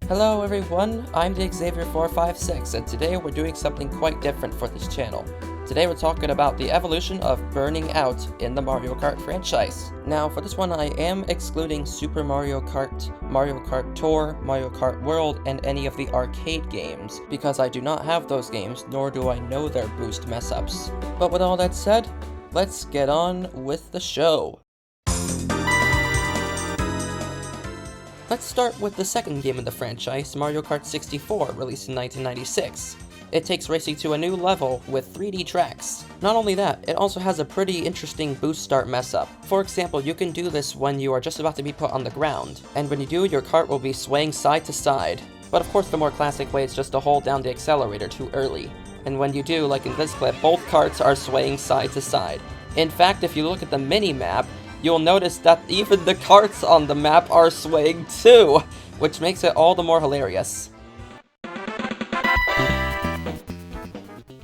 Hello everyone, I'm the Xavier456, and today we're doing something quite different for this channel. Today we're talking about the evolution of burning out in the Mario Kart franchise. Now for this one I am excluding Super Mario Kart, Mario Kart Tour, Mario Kart World, and any of the arcade games, because I do not have those games, nor do I know their boost mess-ups. But with all that said, let's get on with the show. Let's start with the second game in the franchise, Mario Kart 64, released in 1996. It takes racing to a new level with 3D tracks. Not only that, it also has a pretty interesting boost start mess up. For example, you can do this when you are just about to be put on the ground, and when you do, your kart will be swaying side to side. But of course the more classic way is just to hold down the accelerator too early. And when you do, like in this clip, both karts are swaying side to side. In fact, if you look at the mini-map, you'll notice that even the karts on the map are swaying too, which makes it all the more hilarious.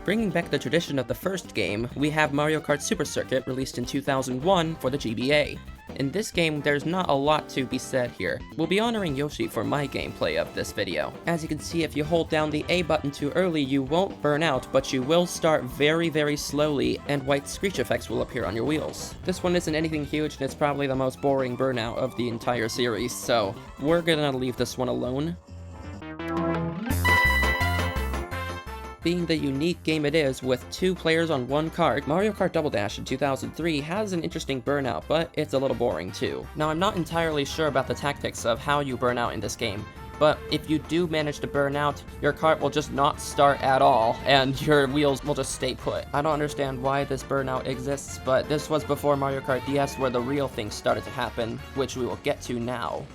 Bringing back the tradition of the first game, we have Mario Kart Super Circuit, released in 2001 for the GBA. In this game, there's not a lot to be said here. We'll be honoring Yoshi for my gameplay of this video. As you can see, if you hold down the A button too early, you won't burn out, but you will start very slowly, and white screech effects will appear on your wheels. This one isn't anything huge, and it's probably the most boring burnout of the entire series, so we're gonna leave this one alone. Being the unique game it is with 2 players on one kart, Mario Kart Double Dash in 2003 has an interesting burnout, but it's a little boring too. Now I'm not entirely sure about the tactics of how you burn out in this game, but if you do manage to burn out, your kart will just not start at all, and your wheels will just stay put. I don't understand why this burnout exists, but this was before Mario Kart DS where the real things started to happen, which we will get to now.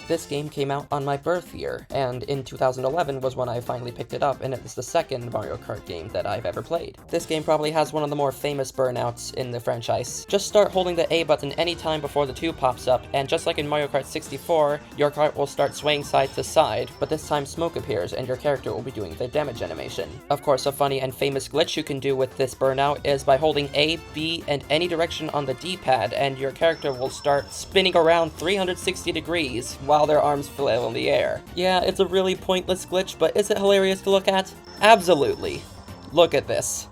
This game came out on my birth year, and in 2011 was when I finally picked it up, and it was the second Mario Kart game that I've ever played. This game probably has one of the more famous burnouts in the franchise. Just start holding the A button anytime before the 2 pops up, and just like in Mario Kart 64, your kart will start swaying side to side, but this time smoke appears and your character will be doing the damage animation. Of course, a funny and famous glitch you can do with this burnout is by holding A, B, and any direction on the D-pad, and your character will start spinning around 360 degrees while their arms flail in the air. Yeah, it's a really pointless glitch, but is it hilarious to look at? Absolutely. Look at this.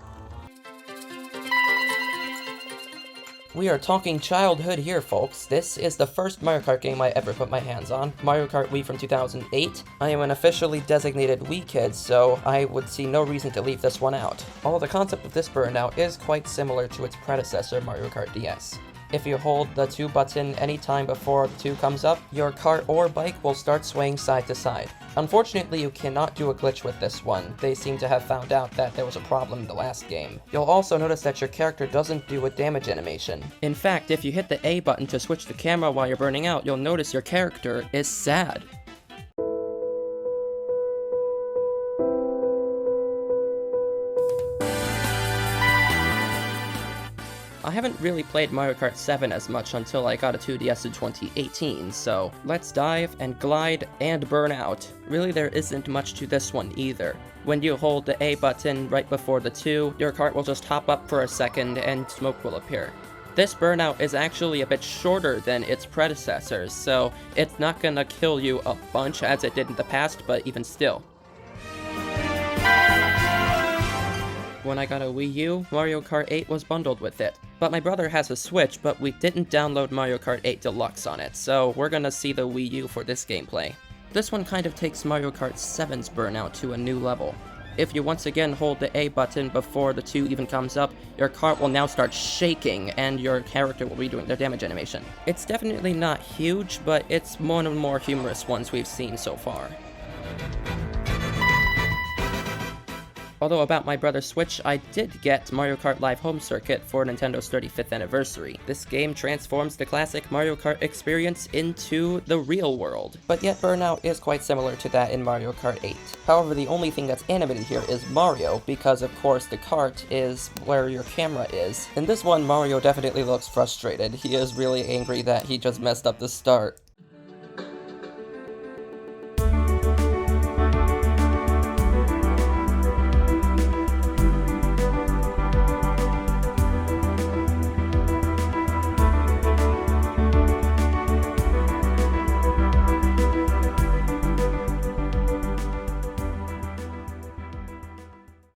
We are talking childhood here, folks. This is the first Mario Kart game I ever put my hands on, Mario Kart Wii from 2008. I am an officially designated Wii kid, so I would see no reason to leave this one out. Although the concept of this burnout is quite similar to its predecessor, Mario Kart DS. If you hold the 2 button anytime before the 2 comes up, your kart or bike will start swaying side to side. Unfortunately, you cannot do a glitch with this one. They seem to have found out that there was a problem in the last game. You'll also notice that your character doesn't do a damage animation. In fact, if you hit the A button to switch the camera while you're burning out, you'll notice your character is sad. I haven't really played Mario Kart 7 as much until I got a 2DS in 2018, so let's dive and glide and burn out. Really, there isn't much to this one either. When you hold the A button right before the 2, your kart will just hop up for a second and smoke will appear. This burnout is actually a bit shorter than its predecessors, so it's not gonna kill you a bunch as it did in the past, but even still. When I got a Wii U, Mario Kart 8 was bundled with it. But my brother has a Switch, but we didn't download Mario Kart 8 Deluxe on it, so we're gonna see the Wii U for this gameplay. This one kind of takes Mario Kart 7's burnout to a new level. If you once again hold the A button before the 2 even comes up, your kart will now start shaking, and your character will be doing their damage animation. It's definitely not huge, but it's one of the more humorous ones we've seen so far. Although about my brother's Switch, I did get Mario Kart Live Home Circuit for Nintendo's 35th anniversary. This game transforms the classic Mario Kart experience into the real world. But yet burnout is quite similar to that in Mario Kart 8. However, the only thing that's animated here is Mario, because of course the kart is where your camera is. In this one, Mario definitely looks frustrated. He is really angry that he just messed up the start.